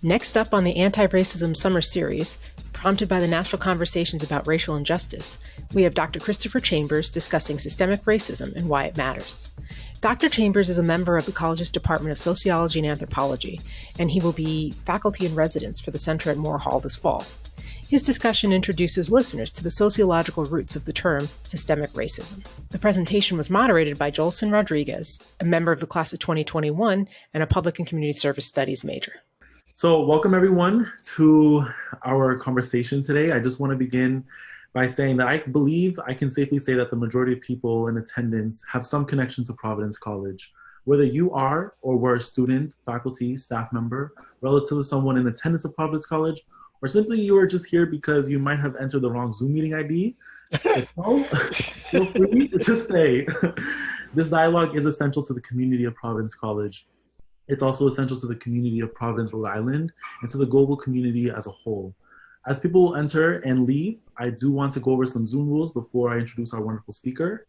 Next up on the Anti-Racism Summer Series, prompted by the national conversations about racial injustice, we have Dr. Christopher Chambers discussing systemic racism and why it matters. Dr. Chambers is a member of the college's Department of Sociology and Anthropology, and he will be faculty in residence for the Center at Moore Hall this fall. His discussion introduces listeners to the sociological roots of the term systemic racism. The presentation was moderated by Jolson Rodriguez, a member of the class of 2021 and a public and community service studies major. So welcome everyone to our conversation today. I just want to begin by saying that I believe I can safely say that the majority of people in attendance have some connection to Providence College. Whether you are or were a student, faculty, staff member, relative to someone in attendance at Providence College, or simply you are just here because you might have entered the wrong Zoom meeting ID, feel free to stay. This dialogue is essential to the community of Providence College. It's also essential to the community of Providence, Rhode Island, and to the global community as a whole. As people enter and leave, I do want to go over some Zoom rules before I introduce our wonderful speaker.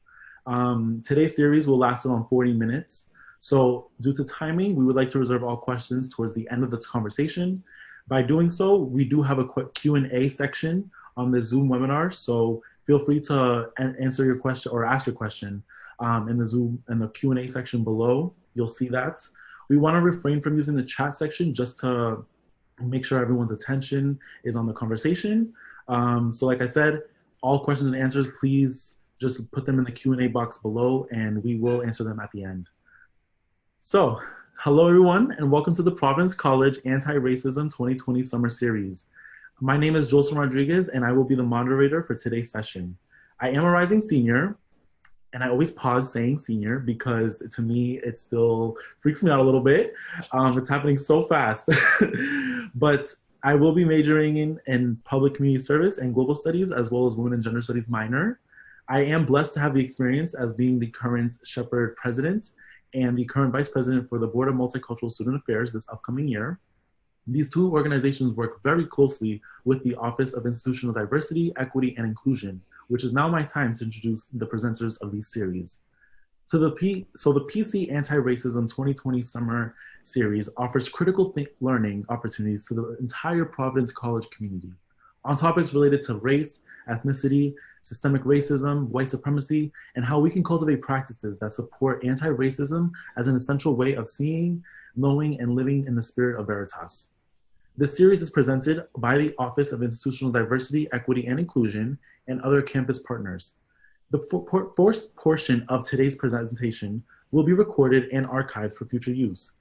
Today's series will last around 40 minutes. So due to timing, we would like to reserve all questions towards the end of this conversation. By doing so, we do have a quick Q&A section on the Zoom webinar. So feel free to answer your question or ask your question in the Q&A section below. You'll see that. We want to refrain from using the chat section just to make sure everyone's attention is on the conversation. So like I said, all questions and answers, please just put them in the Q&A box below and we will answer them at the end. So, hello everyone and welcome to the Providence College Anti-Racism 2020 Summer Series. My name is Jolson Rodriguez and I will be the moderator for today's session. I am a rising senior. And I always pause saying senior because to me, it still freaks me out a little bit. It's happening so fast. But I will be majoring in public community service and global studies, as well as women and gender studies minor. I am blessed to have the experience as being the current Shepherd president and the current vice president for the Board of Multicultural Student Affairs this upcoming year. These two organizations work very closely with the Office of Institutional Diversity, Equity, and Inclusion, which is now my time to introduce the presenters of these series. So the PC Anti-Racism 2020 Summer Series offers critical learning opportunities to the entire Providence College community on topics related to race, ethnicity, systemic racism, white supremacy, and how we can cultivate practices that support anti-racism as an essential way of seeing, knowing, and living in the spirit of Veritas. This series is presented by the Office of Institutional Diversity, Equity, and Inclusion and other campus partners. The first portion of today's presentation will be recorded and archived for future use.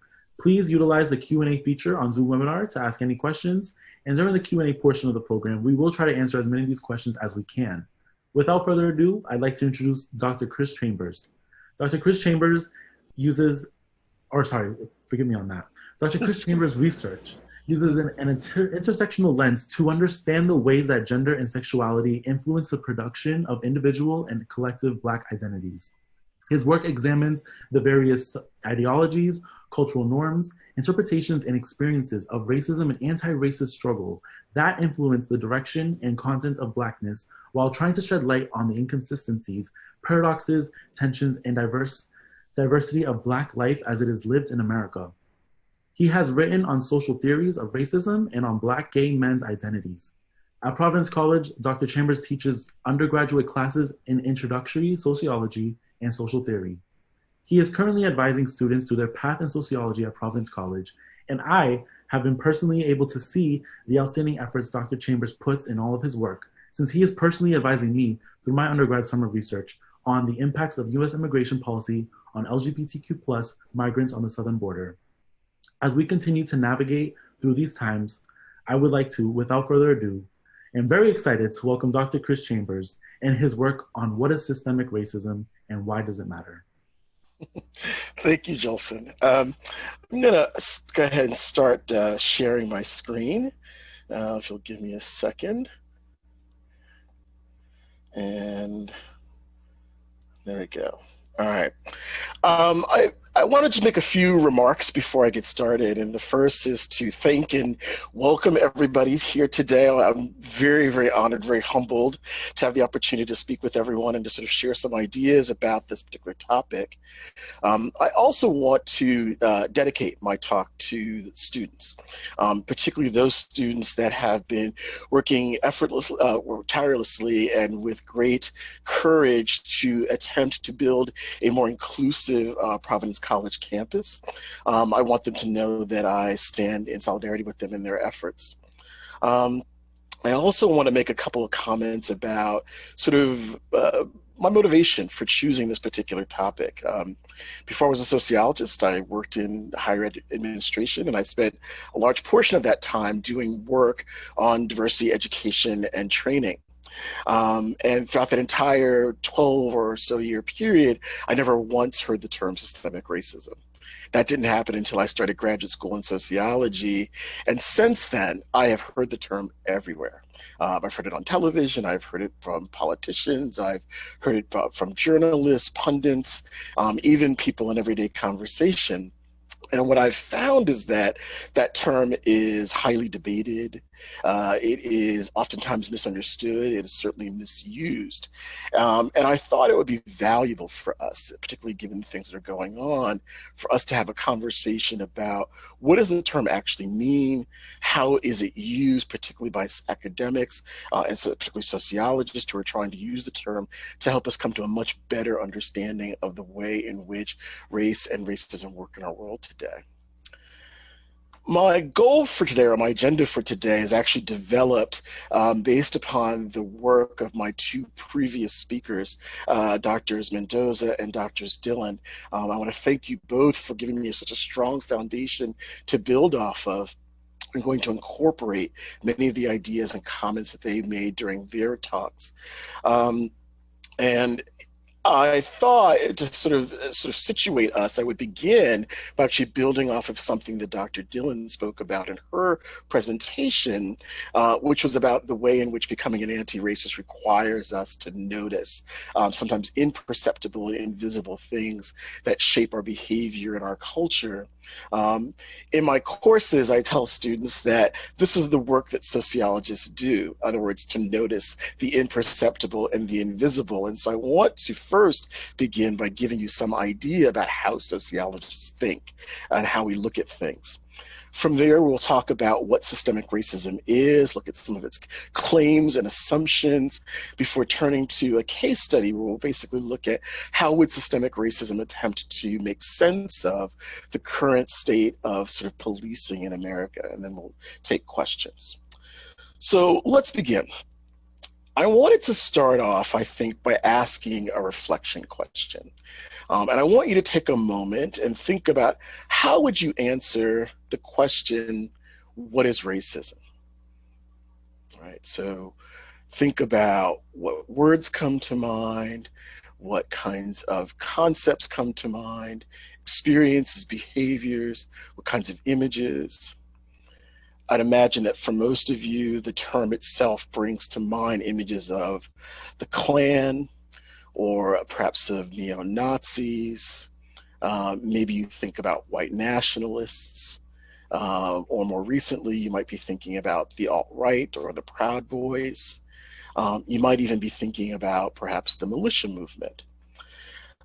Please utilize the Q&A feature on Zoom webinar to ask any questions, and during the Q&A portion of the program, we will try to answer as many of these questions as we can. Without further ado, I'd like to introduce Dr. Chris Chambers. Dr. Chris Chambers Dr. Chris Chambers' research uses an intersectional lens to understand the ways that gender and sexuality influence the production of individual and collective Black identities. His work examines the various ideologies, cultural norms, interpretations, and experiences of racism and anti-racist struggle that influence the direction and content of Blackness while trying to shed light on the inconsistencies, paradoxes, tensions, and diversity of Black life as it is lived in America. He has written on social theories of racism and on Black gay men's identities. At Providence College, Dr. Chambers teaches undergraduate classes in introductory sociology and social theory. He is currently advising students to their path in sociology at Providence College, and I have been personally able to see the outstanding efforts Dr. Chambers puts in all of his work, since he is personally advising me through my undergrad summer research on the impacts of US immigration policy on LGBTQ+ migrants on the southern border. As we continue to navigate through these times, I would like to, without further ado, I'm very excited to welcome Dr. Chris Chambers and his work on what is systemic racism and why does it matter? Thank you, Jolson. I'm gonna go ahead and start sharing my screen. If you'll give me a second. And there we go. All right. I wanted to make a few remarks before I get started. And the first is to thank and welcome everybody here today. I'm very, very honored, very humbled to have the opportunity to speak with everyone and to sort of share some ideas about this particular topic. I also want to dedicate my talk to students, particularly those students that have been working tirelessly and with great courage to attempt to build a more inclusive Providence College campus. I want them to know that I stand in solidarity with them in their efforts. I also want to make a couple of comments about sort of my motivation for choosing this particular topic. Before I was a sociologist, I worked in higher ed administration, and I spent a large portion of that time doing work on diversity education and training. And throughout that entire 12 or so year period, I never once heard the term systemic racism. That didn't happen until I started graduate school in sociology. And since then, I have heard the term everywhere. I've heard it on television. I've heard it from politicians. I've heard it from journalists, pundits, even people in everyday conversation. And what I've found is that that term is highly debated. It is oftentimes misunderstood. It is certainly misused. And I thought it would be valuable for us, particularly given the things that are going on, for us to have a conversation about what does the term actually mean? How is it used, particularly by academics, and so particularly sociologists who are trying to use the term to help us come to a much better understanding of the way in which race and racism work in our world today. My goal for today, or my agenda for today, is actually developed based upon the work of my two previous speakers, Drs. Mendoza and Drs. Dillon. I want to thank you both for giving me such a strong foundation to build off of. I'm going to incorporate many of the ideas and comments that they made during their talks. And I thought to sort of situate us, I would begin by actually building off of something that Dr. Dillon spoke about in her presentation, which was about the way in which becoming an anti-racist requires us to notice sometimes imperceptible and invisible things that shape our behavior and our culture. In my courses, I tell students that this is the work that sociologists do. In other words, to notice the imperceptible and the invisible. And so I want to first begin by giving you some idea about how sociologists think and how we look at things. From there, we'll talk about what systemic racism is, look at some of its claims and assumptions before turning to a case study where we'll basically look at how would systemic racism attempt to make sense of the current state of sort of policing in America, and then we'll take questions. So let's begin. I wanted to start off, I think, by asking a reflection question. And I want you to take a moment and think about how would you answer the question, what is racism? All right, so think about what words come to mind, what kinds of concepts come to mind, experiences, behaviors, what kinds of images. I'd imagine that for most of you, the term itself brings to mind images of the Klan, or perhaps of neo-Nazis. Maybe you think about white nationalists, or more recently, you might be thinking about the alt-right or the Proud Boys. You might even be thinking about perhaps the militia movement.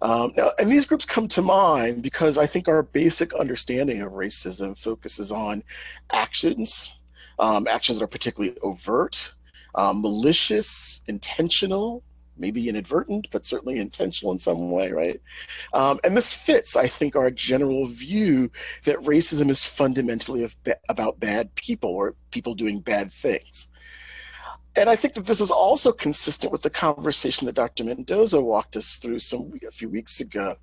Now, and these groups come to mind because I think our basic understanding of racism focuses on actions, actions that are particularly overt, malicious, intentional, maybe inadvertent, but certainly intentional in some way, right? And this fits, I think, our general view that racism is fundamentally about bad people or people doing bad things. And I think that this is also consistent with the conversation that Dr. Mendoza walked us through a few weeks ago,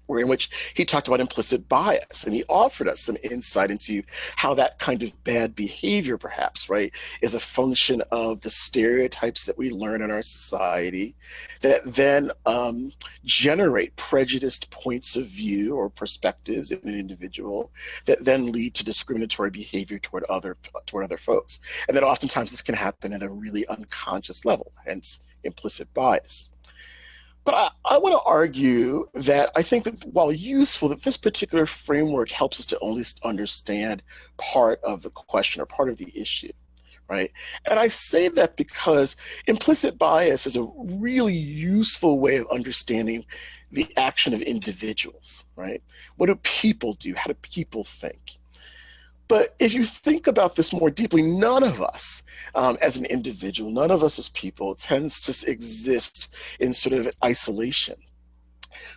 in which he talked about implicit bias, and he offered us some insight into how that kind of bad behavior, perhaps, right, is a function of the stereotypes that we learn in our society that then generate prejudiced points of view or perspectives in an individual that then lead to discriminatory behavior toward other folks. And that oftentimes this can happen at a really unconscious level, hence implicit bias. But I want to argue that I think that while useful, that this particular framework helps us to only understand part of the question or part of the issue, right? And I say that because implicit bias is a really useful way of understanding the action of individuals, right? What do people do? How do people think? But if you think about this more deeply, none of us as an individual, none of us as people tends to exist in sort of isolation.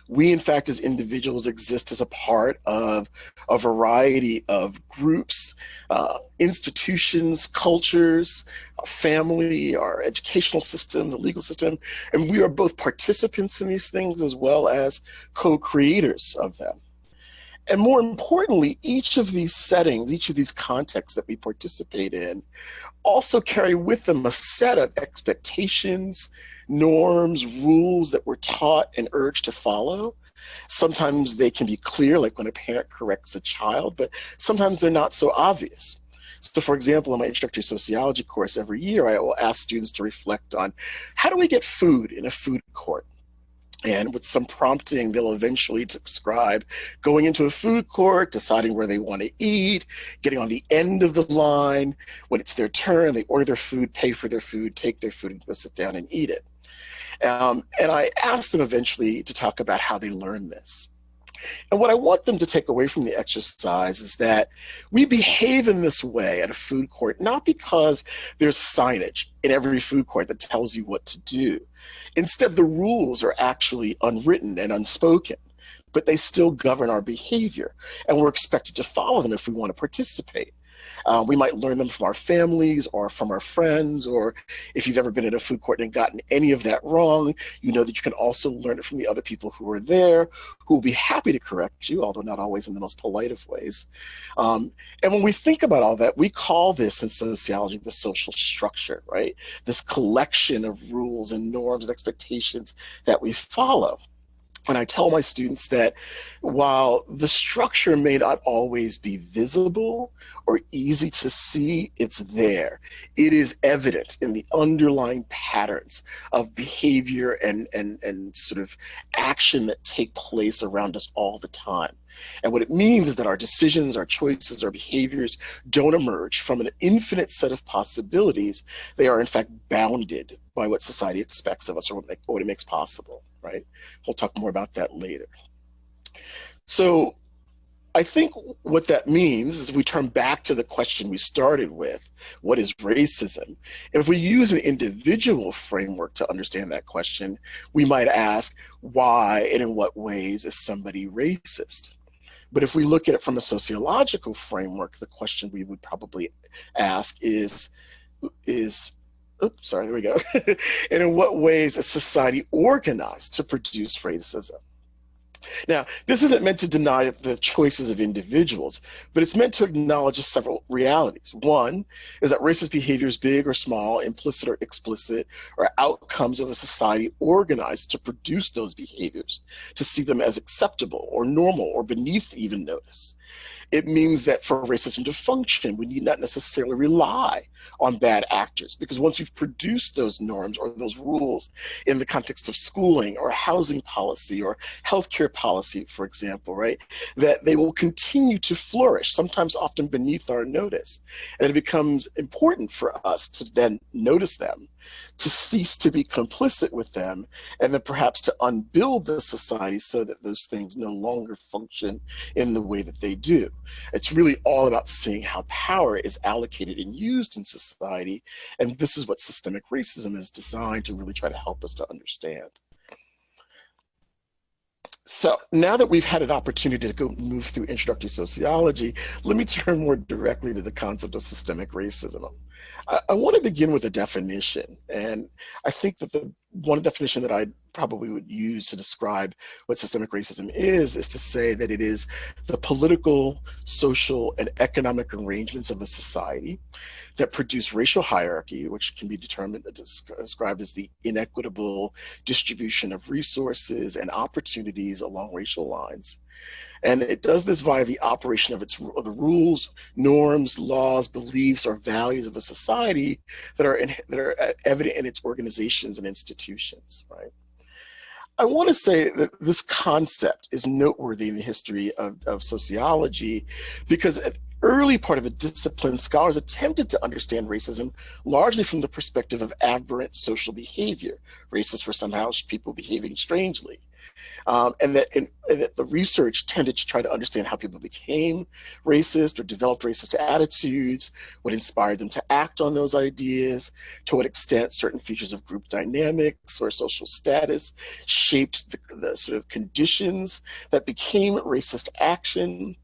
We, in fact, as individuals exist as a part of a variety of groups, institutions, cultures, our family, our educational system, the legal system, and we are both participants in these things as well as co-creators of them. And more importantly, each of these settings, each of these contexts that we participate in also carry with them a set of expectations, norms, rules that we're taught and urged to follow. Sometimes they can be clear, like when a parent corrects a child, but sometimes they're not so obvious. So for example, in my introductory sociology course every year, I will ask students to reflect on how do we get food in a food court? And with some prompting, they'll eventually describe going into a food court, deciding where they want to eat, getting on the end of the line. When it's their turn, they order their food, pay for their food, take their food, and go sit down and eat it. And I asked them eventually to talk about how they learned this. And what I want them to take away from the exercise is that we behave in this way at a food court, not because there's signage in every food court that tells you what to do. Instead, the rules are actually unwritten and unspoken, but they still govern our behavior, and we're expected to follow them if we want to participate. We might learn them from our families or from our friends, or if you've ever been in a food court and gotten any of that wrong, you know that you can also learn it from the other people who are there, who will be happy to correct you, although not always in the most polite of ways. And when we think about all that, we call this in sociology the social structure, right? This collection of rules and norms and expectations that we follow. And I tell my students that while the structure may not always be visible or easy to see, it's there. It is evident in the underlying patterns of behavior and sort of action that take place around us all the time. And what it means is that our decisions, our choices, our behaviors don't emerge from an infinite set of possibilities. They are in fact bounded by what society expects of us or what it makes possible, right? We'll talk more about that later. So I think what that means is if we turn back to the question we started with, what is racism? If we use an individual framework to understand that question, we might ask why and in what ways is somebody racist? But if we look at it from a sociological framework, the question we would probably ask is oops, sorry, there we go. And in what ways is society organized to produce racism? Now, this isn't meant to deny the choices of individuals, but it's meant to acknowledge several realities. One is that racist behaviors, big or small, implicit or explicit, are outcomes of a society organized to produce those behaviors, to see them as acceptable or normal or beneath even notice. It means that for racism to function, we need not necessarily rely on bad actors, because once we've produced those norms or those rules in the context of schooling or housing policy or healthcare policy, for example, right, that they will continue to flourish, sometimes often beneath our notice. And it becomes important for us to then notice them, to cease to be complicit with them, and then perhaps to unbuild the society so that those things no longer function in the way that they do. It's really all about seeing how power is allocated and used in society, and this is what systemic racism is designed to really try to help us to understand. So now that we've had an opportunity to go move through introductory sociology, let me turn more directly to the concept of systemic racism. I want to begin with a definition, and I think that the one definition that I probably would use to describe what systemic racism is to say that it is the political, social, and economic arrangements of a society that produce racial hierarchy, which can be described as the inequitable distribution of resources and opportunities along racial lines. And it does this via the operation of the rules, norms, laws, beliefs, or values of a society that are evident in its organizations and institutions, right? I want to say that this concept is noteworthy in the history of sociology because at the early part of the discipline, scholars attempted to understand racism largely from the perspective of aberrant social behavior. Racists were somehow people behaving strangely. And that the research tended to try to understand how people became racist or developed racist attitudes, what inspired them to act on those ideas, to what extent certain features of group dynamics or social status shaped the sort of conditions that became racist action.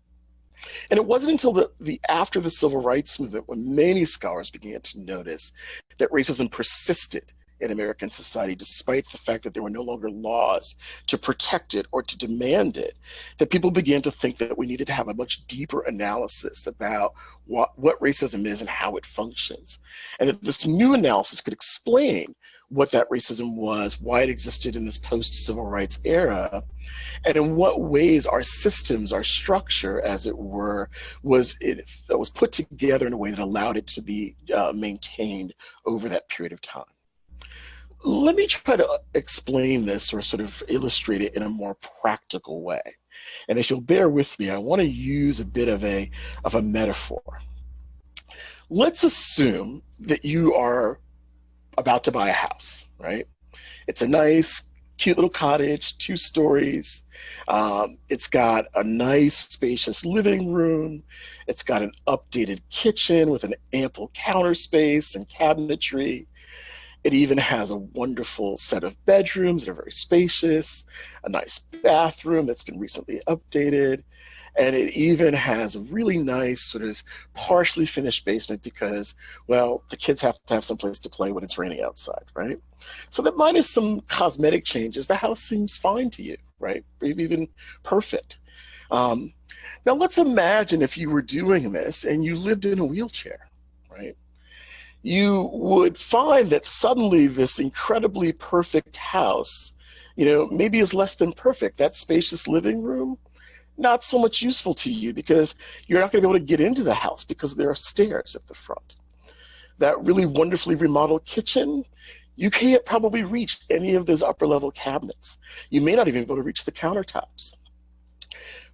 And it wasn't until after the civil rights movement when many scholars began to notice that racism persisted in American society, despite the fact that there were no longer laws to protect it or to demand it, that people began to think that we needed to have a much deeper analysis about what racism is and how it functions. And that this new analysis could explain what that racism was, why it existed in this post-civil rights era, and in what ways our systems, our structure, as it were, was put together in a way that allowed it to be maintained over that period of time. Let me try to explain this or sort of illustrate it in a more practical way. And if you'll bear with me, I want to use a bit of a metaphor. Let's assume that you are about to buy a house, right? It's a nice, cute little cottage, 2 stories. It's got a nice, spacious living room. It's got an updated kitchen with an ample counter space and cabinetry. It even has a wonderful set of bedrooms that are very spacious, a nice bathroom that's been recently updated, and it even has a really nice sort of partially finished basement because, well, the kids have to have some place to play when it's raining outside, right? So that minus some cosmetic changes, the house seems fine to you, right? Maybe even perfect. Now let's imagine if you were doing this and you lived in a wheelchair, right? You would find that suddenly this incredibly perfect house, maybe is less than perfect. That spacious living room, not so much useful to you because you're not going to be able to get into the house because there are stairs at the front. That really wonderfully remodeled kitchen, you can't probably reach any of those upper level cabinets. You may not even be able to reach the countertops.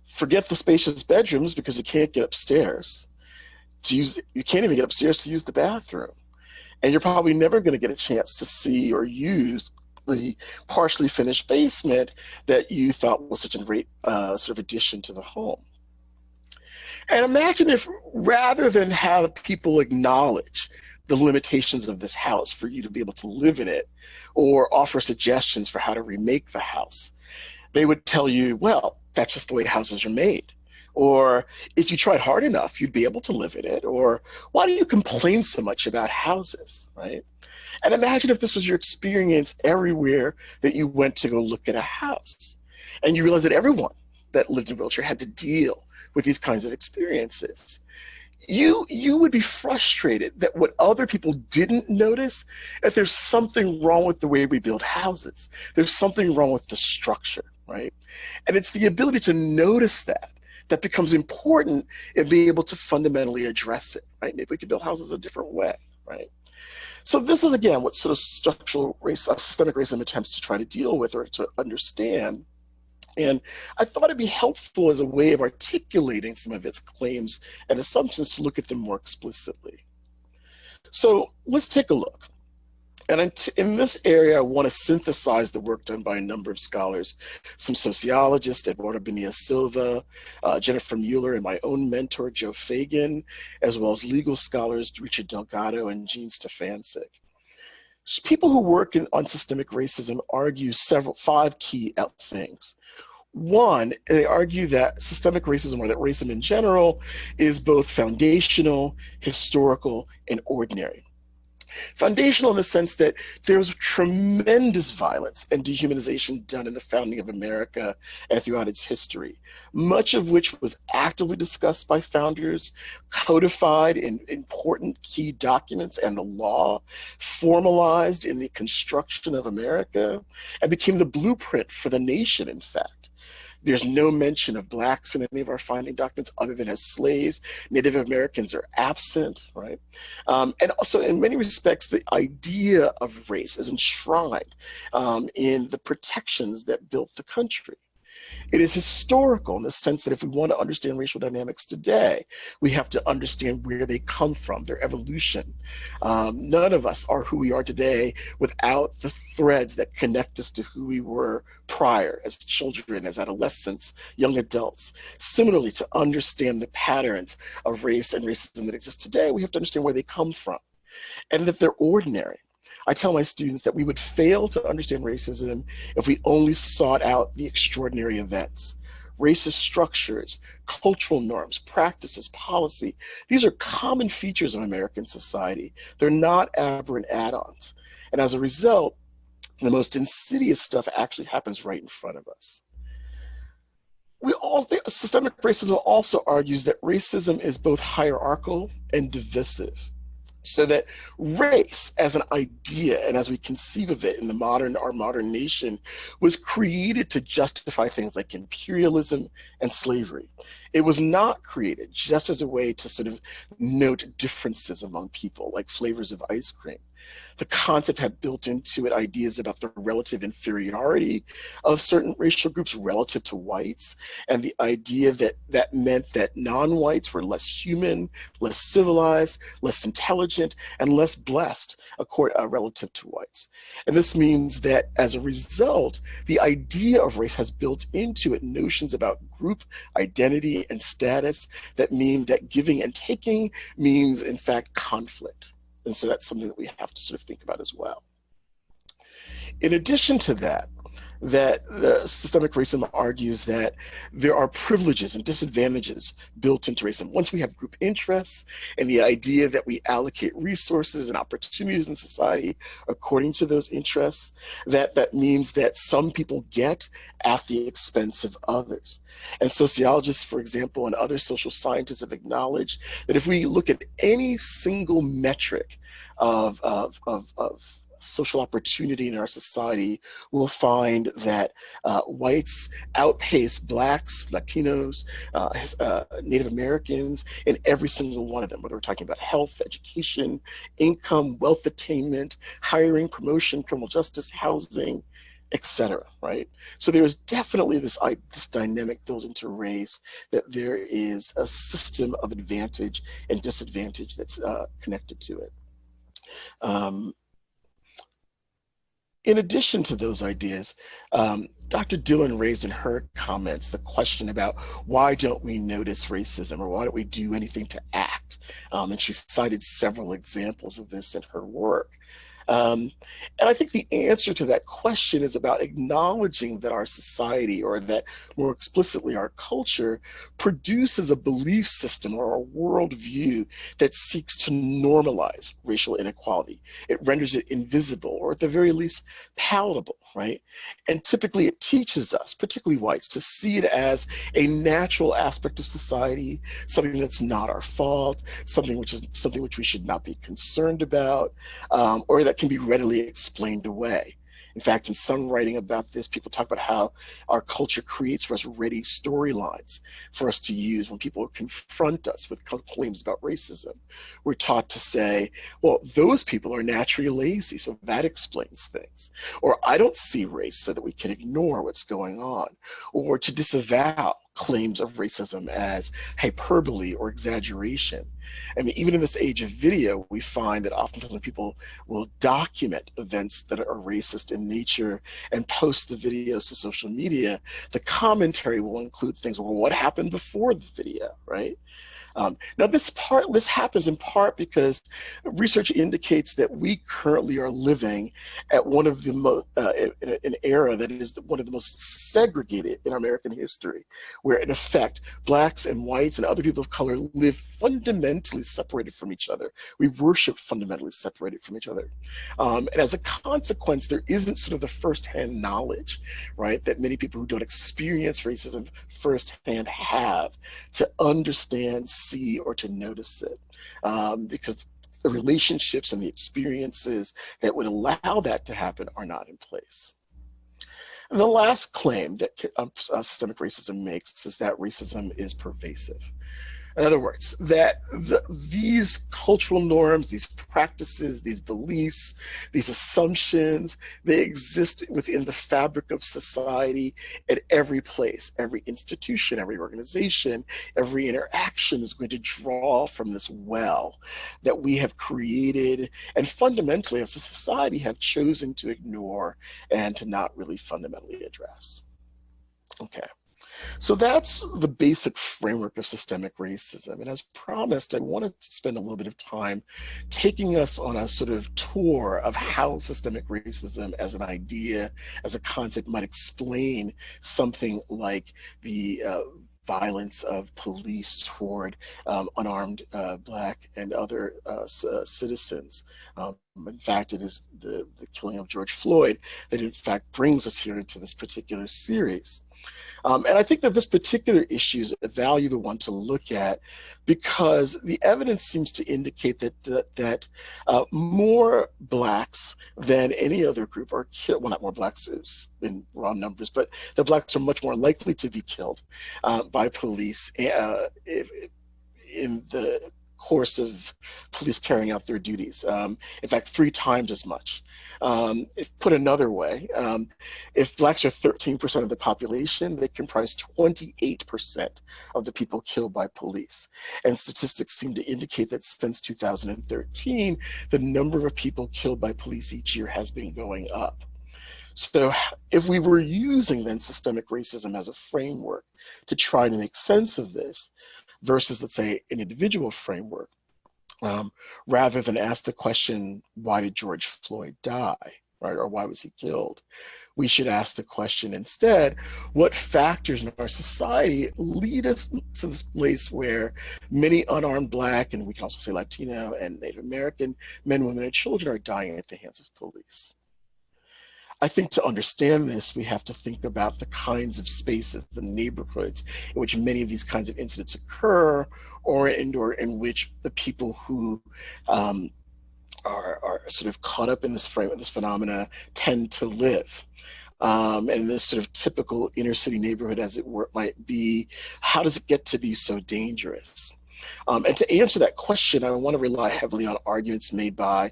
Forget the spacious bedrooms because you can't get upstairs. You can't even get upstairs to use the bathroom. And you're probably never going to get a chance to see or use the partially finished basement that you thought was such a great sort of addition to the home. And imagine if rather than have people acknowledge the limitations of this house for you to be able to live in it or offer suggestions for how to remake the house, they would tell you, well, that's just the way houses are made. Or if you tried hard enough, you'd be able to live in it. Or why do you complain so much about houses, right? And imagine if this was your experience everywhere that you went to go look at a house. And you realize that everyone that lived in a wheelchair had to deal with these kinds of experiences. You would be frustrated that what other people didn't notice, that there's something wrong with the way we build houses. There's something wrong with the structure, right? And it's the ability to notice that becomes important in being able to fundamentally address it, right? Maybe we could build houses a different way, right? So this is, again, what sort of structural systemic racism attempts to try to deal with or to understand. And I thought it'd be helpful as a way of articulating some of its claims and assumptions to look at them more explicitly. So let's take a look. And in this area, I want to synthesize the work done by a number of scholars, some sociologists, Eduardo Bonilla Silva, Jennifer Mueller, and my own mentor, Joe Fagan, as well as legal scholars, Richard Delgado and Jean Stefancic. People who work on systemic racism argue 5 key things. One, they argue that systemic racism, or that racism in general, is both foundational, historical, and ordinary. Foundational in the sense that there was tremendous violence and dehumanization done in the founding of America and throughout its history, much of which was actively discussed by founders, codified in important key documents and the law, formalized in the construction of America, and became the blueprint for the nation, in fact. There's no mention of Blacks in any of our finding documents other than as slaves. Native Americans are absent, right? And also, in many respects, the idea of race is enshrined in the protections that built the country. It is historical in the sense that if we want to understand racial dynamics today, we have to understand where they come from, their evolution. None of us are who we are today without the threads that connect us to who we were prior as children, as adolescents, young adults. Similarly, to understand the patterns of race and racism that exist today, we have to understand where they come from and that they're ordinary. I tell my students that we would fail to understand racism if we only sought out the extraordinary events. Racist structures, cultural norms, practices, policy, these are common features of American society. They're not aberrant add-ons. And as a result, the most insidious stuff actually happens right in front of us. Systemic racism also argues that racism is both hierarchical and divisive. So that race as an idea, and as we conceive of it in our modern nation, was created to justify things like imperialism and slavery. It was not created just as a way to sort of note differences among people, like flavors of ice cream. The concept had built into it ideas about the relative inferiority of certain racial groups relative to whites, and the idea that that meant that non-whites were less human, less civilized, less intelligent, and less blessed relative to whites. And this means that as a result, the idea of race has built into it notions about group identity and status that mean that giving and taking means, in fact, conflict. And so that's something that we have to sort of think about as well. In addition to that, the systemic racism argues that there are privileges and disadvantages built into racism. Once we have group interests and the idea that we allocate resources and opportunities in society according to those interests, that means that some people get at the expense of others. And sociologists, for example, and other social scientists have acknowledged that if we look at any single metric of social opportunity in our society, we'll find that whites outpace Blacks, Latinos, Native Americans in every single one of them, whether we're talking about health, education, income, wealth attainment, hiring, promotion, criminal justice, housing, etc. Right? So there is definitely this dynamic built into race, that there is a system of advantage and disadvantage that's connected to it. In addition to those ideas, Dr. Dillon raised in her comments the question about why don't we notice racism, or why don't we do anything to act? And she cited several examples of this in her work. And I think the answer to that question is about acknowledging that our society, or that more explicitly our culture, produces a belief system or a worldview that seeks to normalize racial inequality. It renders it invisible, or at the very least palatable, right? And typically it teaches us, particularly whites, to see it as a natural aspect of society, something that's not our fault, something which we should not be concerned about, or that can be readily explained away. In fact, in some writing about this, people talk about how our culture creates for us ready storylines for us to use when people confront us with claims about racism. We're taught to say, well, those people are naturally lazy, so that explains things. Or I don't see race, so that we can ignore what's going on. Or to disavow claims of racism as hyperbole or exaggeration. I mean, even in this age of video, we find that oftentimes when people will document events that are racist in nature and post the videos to social media, the commentary will include things, well, what happened before the video, right? Now, this happens in part because research indicates that we currently are living at one of the an era that is one of the most segregated in American history, where in effect, Blacks and whites and other people of color live fundamentally separated from each other. We worship fundamentally separated from each other. And as a consequence, there isn't sort of the firsthand knowledge, right, that many people who don't experience racism firsthand have to understand, see, or to notice it, because the relationships and the experiences that would allow that to happen are not in place. The last claim that systemic racism makes is that racism is pervasive. In other words, that these cultural norms, these practices, these beliefs, these assumptions, they exist within the fabric of society at every place, every institution, every organization, every interaction is going to draw from this well that we have created and fundamentally as a society have chosen to ignore and to not really fundamentally address. Okay. So that's the basic framework of systemic racism. And as promised, I wanted to spend a little bit of time taking us on a sort of tour of how systemic racism as an idea, as a concept might explain something like the violence of police toward unarmed Black and other citizens. In fact, it is the killing of George Floyd that in fact brings us here into this particular series. And I think that this particular issue is a valuable one to look at because the evidence seems to indicate that more Blacks than any other group are killed. Well, not more Blacks in raw numbers, but the Blacks are much more likely to be killed by police in the course of police carrying out their duties. In fact, 3 times as much. If put another way, if Blacks are 13% of the population, they comprise 28% of the people killed by police. And statistics seem to indicate that since 2013, the number of people killed by police each year has been going up. So if we were using then systemic racism as a framework to try to make sense of this, versus, let's say, an individual framework, rather than ask the question, why did George Floyd die, right? Or why was he killed? We should ask the question instead, what factors in our society lead us to this place where many unarmed Black, and we can also say Latino and Native American men, women, and children are dying at the hands of police? I think to understand this, we have to think about the kinds of spaces, the neighborhoods in which many of these kinds of incidents occur, or in which the people who are sort of caught up in this phenomena tend to live. And this sort of typical inner city neighborhood, as it were, might be, how does it get to be so dangerous? And to answer that question, I want to rely heavily on arguments made by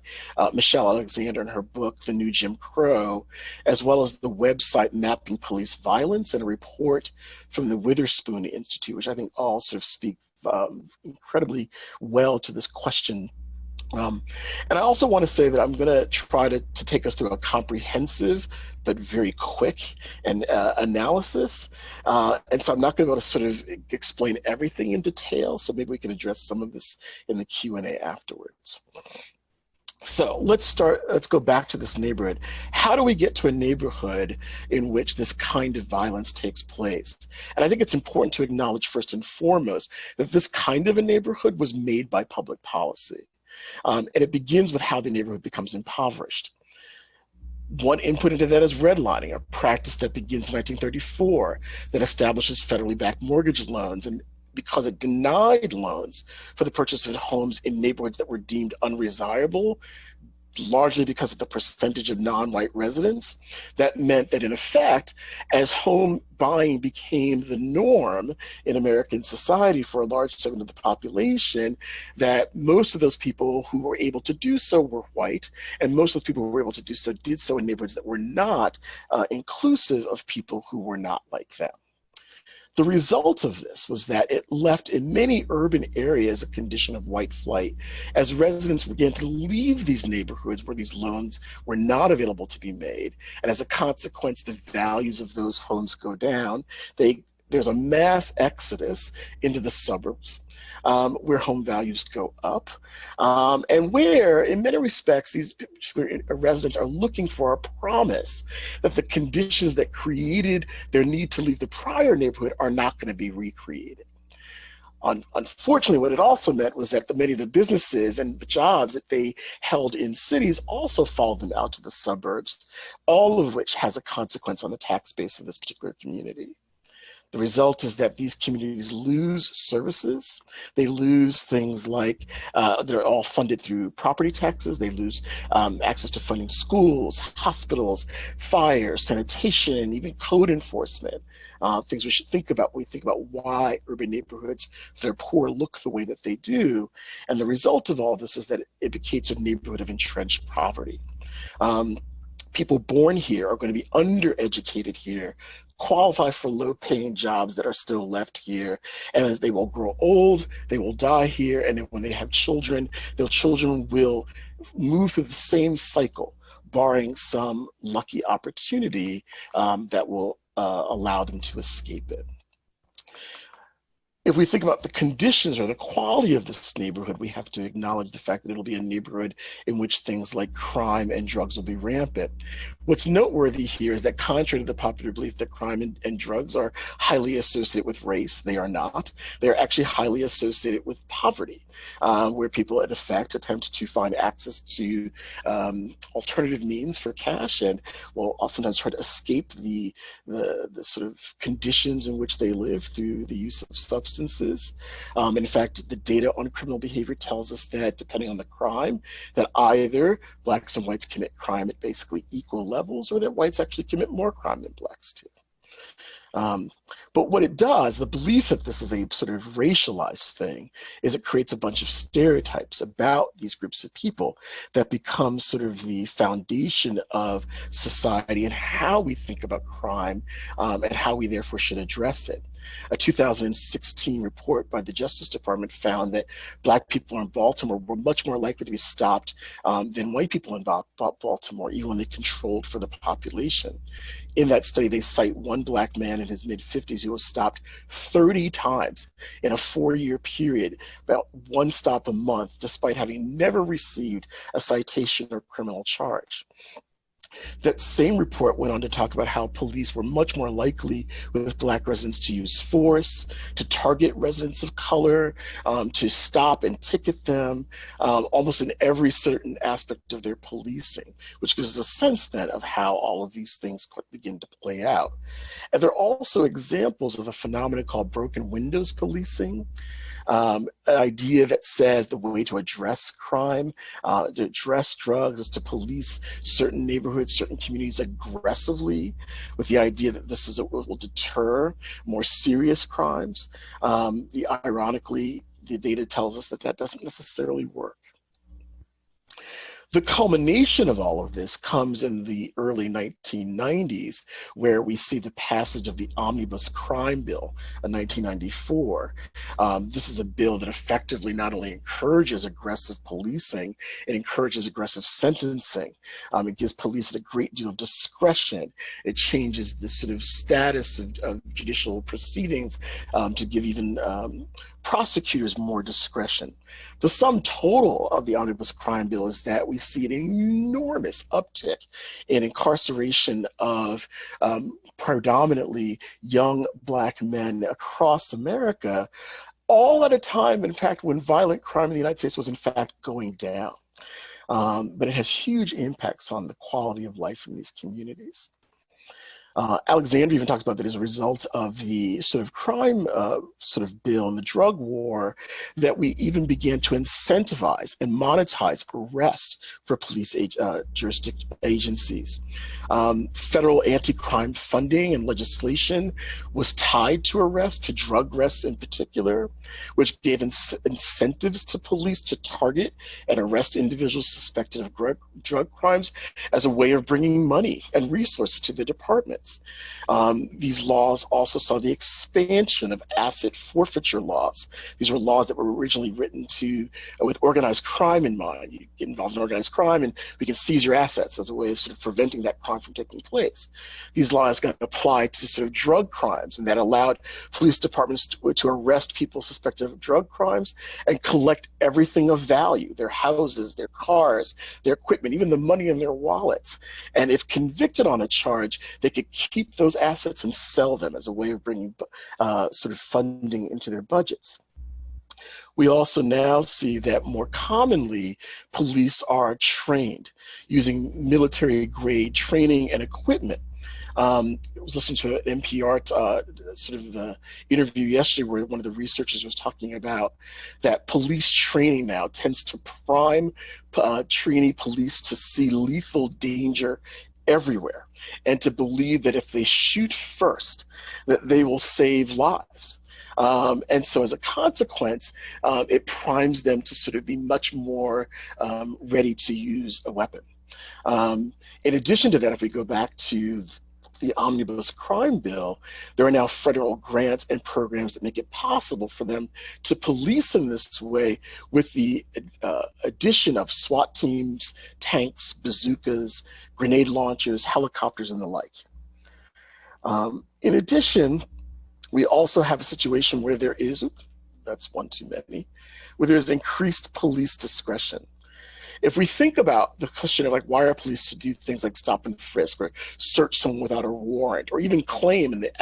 Michelle Alexander in her book, The New Jim Crow, as well as the website Mapping Police Violence and a report from the Witherspoon Institute, which I think all sort of speak incredibly well to this question. And I also want to say that I'm going to try to take us through a comprehensive but very quick analysis. And so I'm not going to be able to sort of explain everything in detail. So maybe we can address some of this in the Q&A afterwards. So let's go back to this neighborhood. How do we get to a neighborhood in which this kind of violence takes place? And I think it's important to acknowledge first and foremost that this kind of a neighborhood was made by public policy. And it begins with how the neighborhood becomes impoverished. One input into that is redlining, a practice that begins in 1934 that establishes federally backed mortgage loans, and because it denied loans for the purchase of homes in neighborhoods that were deemed undesirable, largely because of the percentage of non-white residents, that meant that in effect, as home buying became the norm in American society for a large segment of the population, that most of those people who were able to do so were white, and most of those people who were able to do so did so in neighborhoods that were not inclusive of people who were not like them. The result of this was that it left in many urban areas a condition of white flight as residents began to leave these neighborhoods where these loans were not available to be made. And as a consequence, the values of those homes go down. There's a mass exodus into the suburbs where home values go up, and where, in many respects, these residents are looking for a promise that the conditions that created their need to leave the prior neighborhood are not going to be recreated. Unfortunately, what it also meant was that many of the businesses and the jobs that they held in cities also followed them out to the suburbs, all of which has a consequence on the tax base of this particular community. The result is that these communities lose services. They lose things like they're all funded through property taxes. They lose access to funding schools, hospitals, fire, sanitation, and even code enforcement. Things we should think about when we think about why urban neighborhoods that are poor look the way that they do. And the result of all this is that it indicates a neighborhood of entrenched poverty. People born here are going to be undereducated here, qualify for low-paying jobs that are still left here, and as they will grow old, they will die here, and then when they have children, their children will move through the same cycle, barring some lucky opportunity that will allow them to escape it. If we think about the conditions or the quality of this neighborhood, we have to acknowledge the fact that it'll be a neighborhood in which things like crime and drugs will be rampant. What's noteworthy here is that contrary to the popular belief that crime and drugs are highly associated with race, they are not. They are actually highly associated with poverty, where people in effect attempt to find access to alternative means for cash and will sometimes try to escape the sort of conditions in which they live through the use of substances. In fact, the data on criminal behavior tells us that depending on the crime, that either blacks and whites commit crime at basically equal levels, or that whites actually commit more crime than blacks do. But what it does, the belief that this is a sort of racialized thing, is it creates a bunch of stereotypes about these groups of people that become sort of the foundation of society and how we think about crime and how we therefore should address it. A 2016 report by the Justice Department found that Black people in Baltimore were much more likely to be stopped than white people in Baltimore, even when they controlled for the population. In that study, they cite one Black man in his mid-50s who was stopped 30 times in a 4-year period, about one stop a month, despite having never received a citation or criminal charge. That same report went on to talk about how police were much more likely with Black residents to use force, to target residents of color, to stop and ticket them, almost in every certain aspect of their policing, which gives us a sense then of how all of these things could begin to play out. And there are also examples of a phenomenon called broken windows policing. An idea that says the way to address crime, to address drugs, is to police certain neighborhoods, certain communities aggressively, with the idea that this will deter more serious crimes. Ironically, the data tells us that that doesn't necessarily work. The culmination of all of this comes in the early 1990s, where we see the passage of the Omnibus Crime Bill in 1994. This is a bill that effectively not only encourages aggressive policing, it encourages aggressive sentencing. It gives police a great deal of discretion. It changes the sort of status of judicial proceedings to give even prosecutors more discretion. The sum total of the Omnibus Crime Bill is that we see an enormous uptick in incarceration of predominantly young Black men across America, all at a time, in fact, when violent crime in the United States was in fact going down. But it has huge impacts on the quality of life in these communities. Alexander even talks about that as a result of the sort of crime sort of bill and the drug war, that we even began to incentivize and monetize arrest for police jurisdiction agencies. Federal anti-crime funding and legislation was tied to arrest, to drug arrests in particular, which gave incentives to police to target and arrest individuals suspected of drug crimes as a way of bringing money and resources to the department. These laws also saw the expansion of asset forfeiture laws. These were laws that were originally written with organized crime in mind. You get involved in organized crime and we can seize your assets as a way of sort of preventing that crime from taking place. These laws got applied to sort of drug crimes, and that allowed police departments to arrest people suspected of drug crimes and collect everything of value: their houses, their cars, their equipment, even the money in their wallets. And if convicted on a charge, they could keep those assets and sell them as a way of bringing sort of funding into their budgets. We also now see that more commonly, police are trained using military-grade training and equipment. I was listening to an NPR interview yesterday where one of the researchers was talking about that police training now tends to prime trainee police to see lethal danger everywhere and to believe that if they shoot first, that they will save lives. And so as a consequence, it primes them to sort of be much more ready to use a weapon. In addition to that, if we go back to the omnibus crime bill, there are now federal grants and programs that make it possible for them to police in this way with the addition of SWAT teams, tanks, bazookas, grenade launchers, helicopters, and the like. In addition, we also have a situation where there is, that's one too many, where there's increased police discretion. If we think about the question of like, why are police to do things like stop and frisk or search someone without a warrant, or even claim in the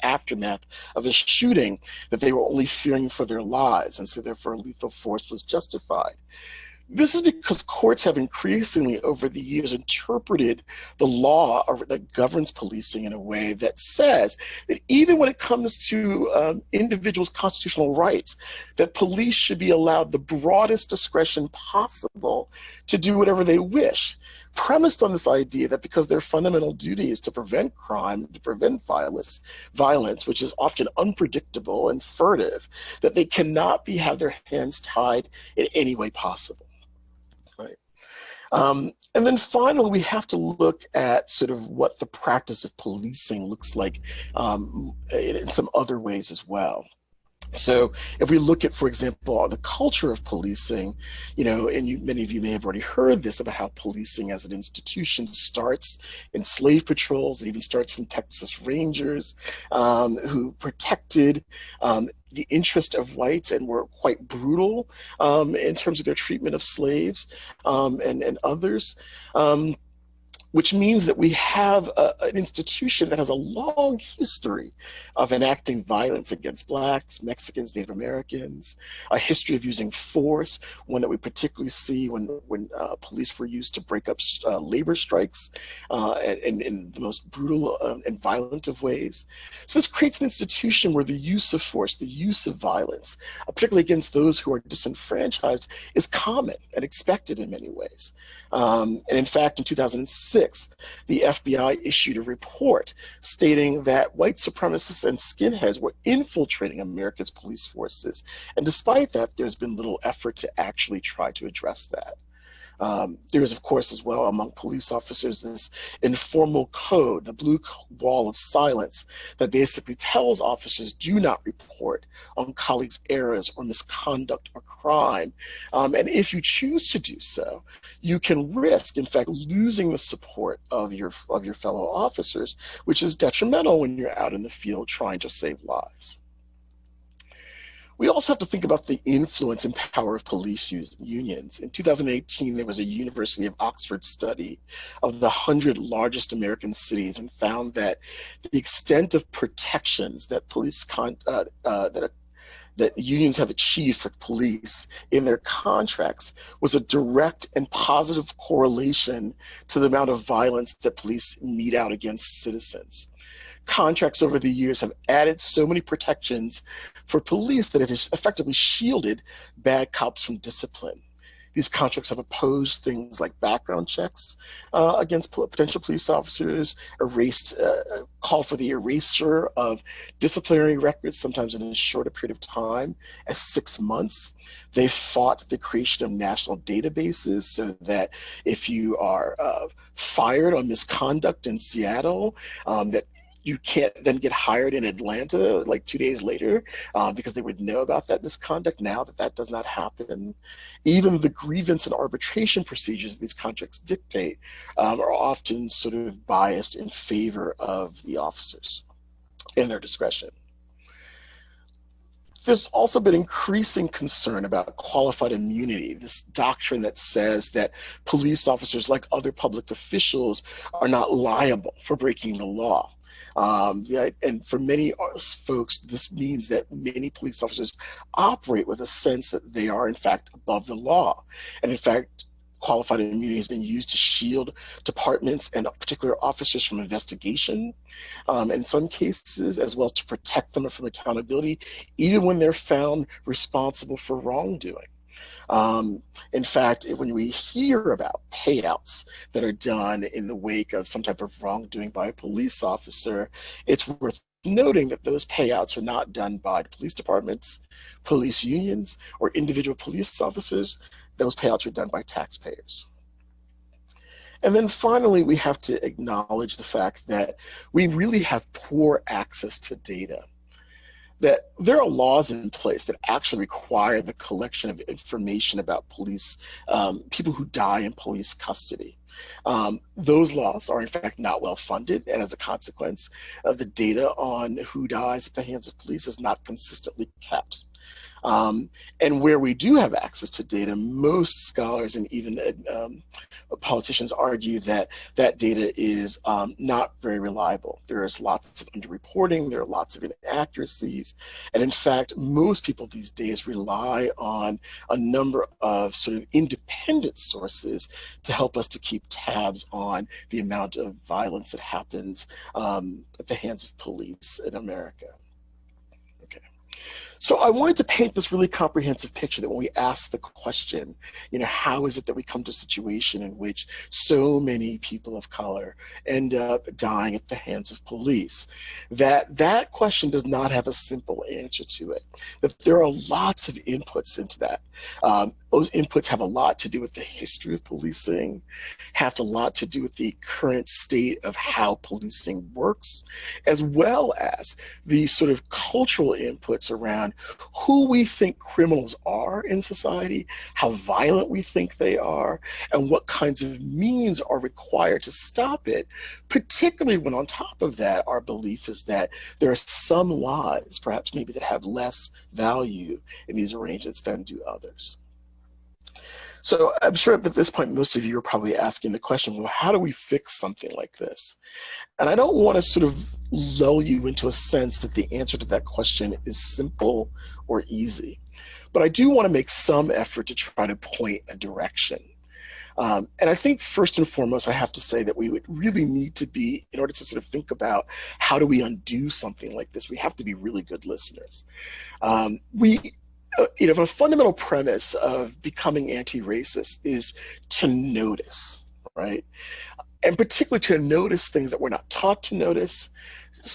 aftermath of a shooting that they were only fearing for their lives, and so therefore lethal force was justified. This is because courts have increasingly over the years interpreted the law that governs policing in a way that says that even when it comes to individuals' constitutional rights, that police should be allowed the broadest discretion possible to do whatever they wish, premised on this idea that because their fundamental duty is to prevent crime, to prevent violence, which is often unpredictable and furtive, that they cannot have their hands tied in any way possible. Right. And then finally, we have to look at sort of what the practice of policing looks like in some other ways as well. So if we look at, for example, the culture of policing, and many of you may have already heard this about how policing as an institution starts in slave patrols. It even starts in Texas Rangers, who protected the interest of whites and were quite brutal in terms of their treatment of slaves and others. Which means that we have an institution that has a long history of enacting violence against Blacks, Mexicans, Native Americans, a history of using force, one that we particularly see when police were used to break up labor strikes in the most brutal and violent of ways. So this creates an institution where the use of force, the use of violence, particularly against those who are disenfranchised, is common and expected in many ways. And in fact, in 2006, the FBI issued a report stating that white supremacists and skinheads were infiltrating America's police forces. And despite that, there's been little effort to actually try to address that. There is, of course, as well among police officers, this informal code, the blue wall of silence, that basically tells officers do not report on colleagues' errors or misconduct or crime. And if you choose to do so, you can risk, in fact, losing the support of your fellow officers, which is detrimental when you're out in the field trying to save lives. We also have to think about the influence and power of police unions. In 2018, there was a University of Oxford study of the 100 largest American cities and found that the extent of protections that that unions have achieved for police in their contracts was a direct and positive correlation to the amount of violence that police mete out against citizens. Contracts over the years have added so many protections for police that it has effectively shielded bad cops from discipline. These contracts have opposed things like background checks against potential police officers, called for the erasure of disciplinary records, sometimes in as short a period of time as 6 months. They fought the creation of national databases so that if you are fired on misconduct in Seattle, that you can't then get hired in Atlanta like 2 days later because they would know about that misconduct. Now that does not happen. Even the grievance and arbitration procedures these contracts dictate are often sort of biased in favor of the officers in their discretion. There's also been increasing concern about qualified immunity, this doctrine that says that police officers, like other public officials, are not liable for breaking the law. And for many folks, this means that many police officers operate with a sense that they are, in fact, above the law. And in fact, qualified immunity has been used to shield departments and particular officers from investigation, in some cases, as well as to protect them from accountability, even when they're found responsible for wrongdoing. In fact, when we hear about payouts that are done in the wake of some type of wrongdoing by a police officer, it's worth noting that those payouts are not done by police departments, police unions, or individual police officers. Those payouts are done by taxpayers. And then finally, we have to acknowledge the fact that we really have poor access to data. That there are laws in place that actually require the collection of information about police, people who die in police custody. Those laws are in fact not well funded, and as a consequence, the data on who dies at the hands of police is not consistently kept. And where we do have access to data, most scholars and even politicians argue that that data is not very reliable. There is lots of underreporting, there are lots of inaccuracies, and in fact, most people these days rely on a number of sort of independent sources to help us to keep tabs on the amount of violence that happens at the hands of police in America. So I wanted to paint this really comprehensive picture that when we ask the question, how is it that we come to a situation in which so many people of color end up dying at the hands of police, that question does not have a simple answer to it, that there are lots of inputs into that. Those inputs have a lot to do with the history of policing, have a lot to do with the current state of how policing works, as well as the sort of cultural inputs around who we think criminals are in society, how violent we think they are, and what kinds of means are required to stop it, particularly when on top of that, our belief is that there are some lives, perhaps maybe that have less value in these arrangements than do others. So I'm sure at this point, most of you are probably asking the question, well, how do we fix something like this? And I don't want to sort of lull you into a sense that the answer to that question is simple or easy. But I do want to make some effort to try to point a direction. And I think first and foremost, I have to say that we would really need to be, in order to sort of think about how do we undo something like this, we have to be really good listeners. A fundamental premise of becoming anti-racist is to notice, right? And particularly to notice things that we're not taught to notice,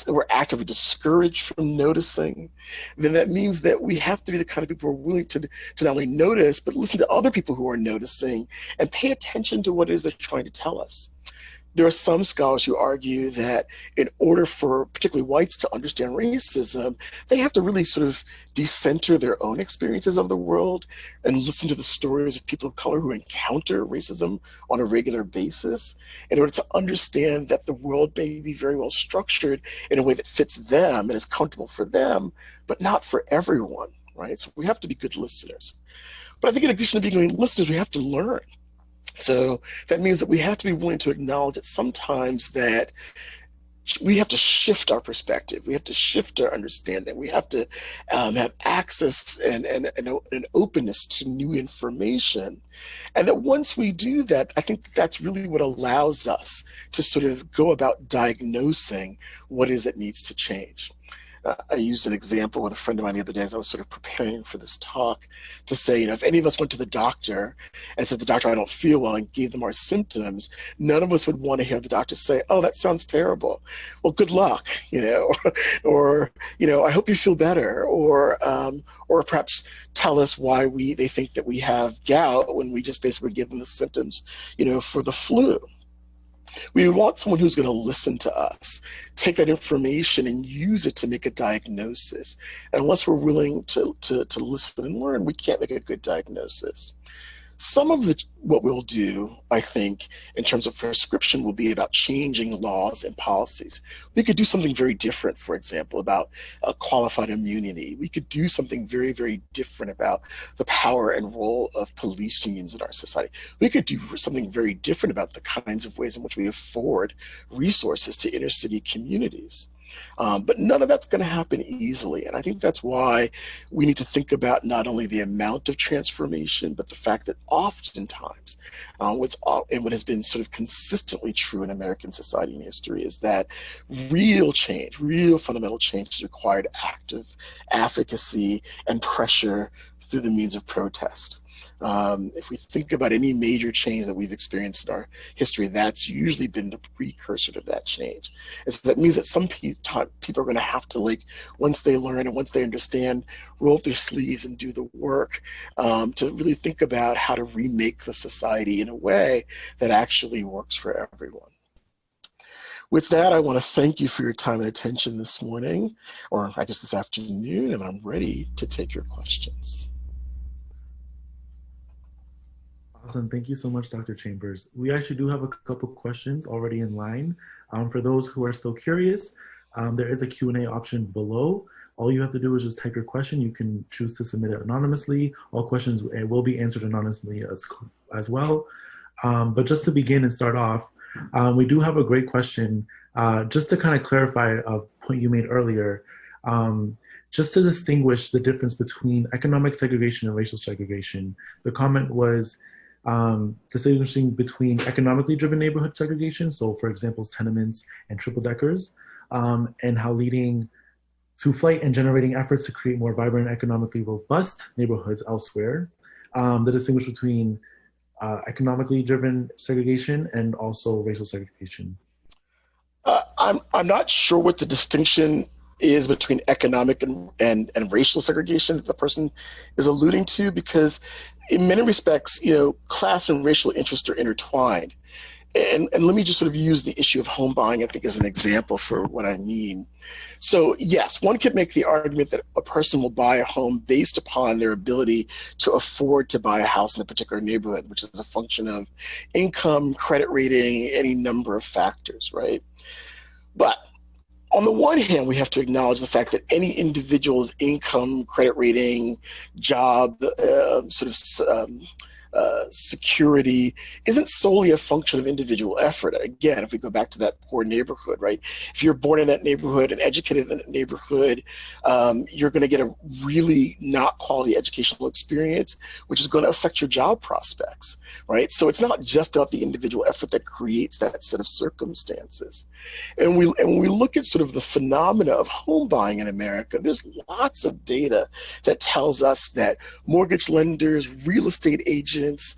we're actively discouraged from noticing. Then that means that we have to be the kind of people who are willing to not only notice, but listen to other people who are noticing and pay attention to what it is they're trying to tell us. There are some scholars who argue that in order for particularly whites to understand racism, they have to really sort of decenter their own experiences of the world and listen to the stories of people of color who encounter racism on a regular basis in order to understand that the world may be very well structured in a way that fits them and is comfortable for them, but not for everyone, right? So we have to be good listeners. But I think in addition to being good listeners, we have to learn. So that means that we have to be willing to acknowledge that sometimes that we have to shift our perspective. We have to shift our understanding. We have to have access and an openness to new information. And that once we do that, I think that's really what allows us to sort of go about diagnosing what is that needs to change. I used an example with a friend of mine the other day as I was sort of preparing for this talk to say, if any of us went to the doctor and said, the doctor, I don't feel well, and gave them our symptoms, none of us would want to hear the doctor say, oh, that sounds terrible. Well, good luck, or, I hope you feel better, or perhaps tell us why they think that we have gout when we just basically give them the symptoms, for the flu. We want someone who's going to listen to us, take that information and use it to make a diagnosis. And unless we're willing to listen and learn, we can't make a good diagnosis. Some of what we'll do, I think, in terms of prescription will be about changing laws and policies. We could do something very different, for example, about qualified immunity. We could do something very, very different about the power and role of police unions in our society. We could do something very different about the kinds of ways in which we afford resources to inner city communities. But none of that's going to happen easily. And I think that's why we need to think about not only the amount of transformation, but the fact that oftentimes what has been sort of consistently true in American society and history is that real change, real fundamental change is required active advocacy and pressure through the means of protest. If we think about any major change that we've experienced in our history, that's usually been the precursor to that change. And so that means that some people are going to have to, like, once they learn and once they understand, roll up their sleeves and do the work to really think about how to remake the society in a way that actually works for everyone. With that, I want to thank you for your time and attention this morning, or I guess this afternoon, and I'm ready to take your questions. Awesome. Thank you so much, Dr. Chambers. We actually do have a couple questions already in line. For those who are still curious, there is a Q&A option below. All you have to do is just type your question. You can choose to submit it anonymously. All questions will be answered anonymously as well. But just to begin and start off, we do have a great question. Just to kind of clarify a point you made earlier, just to distinguish the difference between economic segregation and racial segregation. The comment was distinguishing between economically driven neighborhood segregation, so for example, tenements and triple deckers, and how leading to flight and generating efforts to create more vibrant and economically robust neighborhoods elsewhere. The distinguish between economically driven segregation and also racial segregation. I'm not sure what the distinction is between economic and racial segregation that the person is alluding to, because in many respects, class and racial interests are intertwined. And let me just sort of use the issue of home buying, I think, as an example for what I mean. So yes, one could make the argument that a person will buy a home based upon their ability to afford to buy a house in a particular neighborhood, which is a function of income, credit rating, any number of factors, right? But on the one hand, we have to acknowledge the fact that any individual's income, credit rating, job, security isn't solely a function of individual effort. Again, if we go back to that poor neighborhood, right? If you're born in that neighborhood and educated in that neighborhood, you're going to get a really not quality educational experience, which is going to affect your job prospects, right? So it's not just about the individual effort that creates that set of circumstances. And when we look at sort of the phenomena of home buying in America, there's lots of data that tells us that mortgage lenders, real estate agents,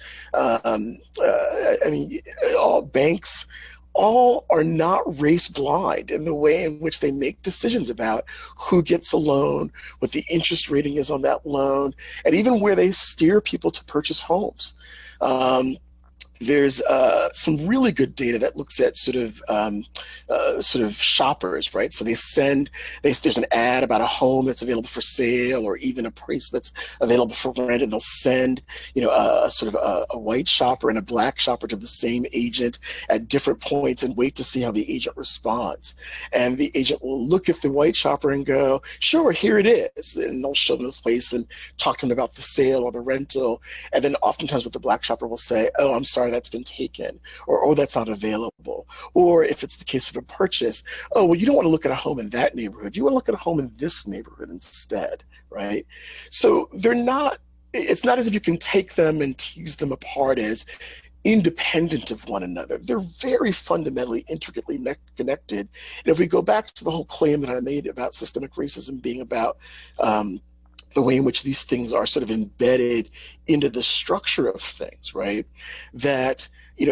all banks, all are not race blind in the way in which they make decisions about who gets a loan, what the interest rating is on that loan, and even where they steer people to purchase homes. There's some really good data that looks at sort of shoppers, right? So there's an ad about a home that's available for sale, or even a price that's available for rent, and they'll send a white shopper and a black shopper to the same agent at different points and wait to see how the agent responds. And the agent will look at the white shopper and go, "Sure, here it is," and they'll show them the place and talk to them about the sale or the rental. And then oftentimes what the black shopper will say, "Oh, I'm sorry, that's been taken," or "Oh, that's not available." Or if it's the case of a purchase, "Oh, well, you don't want to look at a home in that neighborhood. You want to look at a home in this neighborhood instead," right? So it's not as if you can take them and tease them apart as independent of one another. They're very fundamentally, intricately connected. And if we go back to the whole claim that I made about systemic racism being about the way in which these things are sort of embedded into the structure of things, right? That,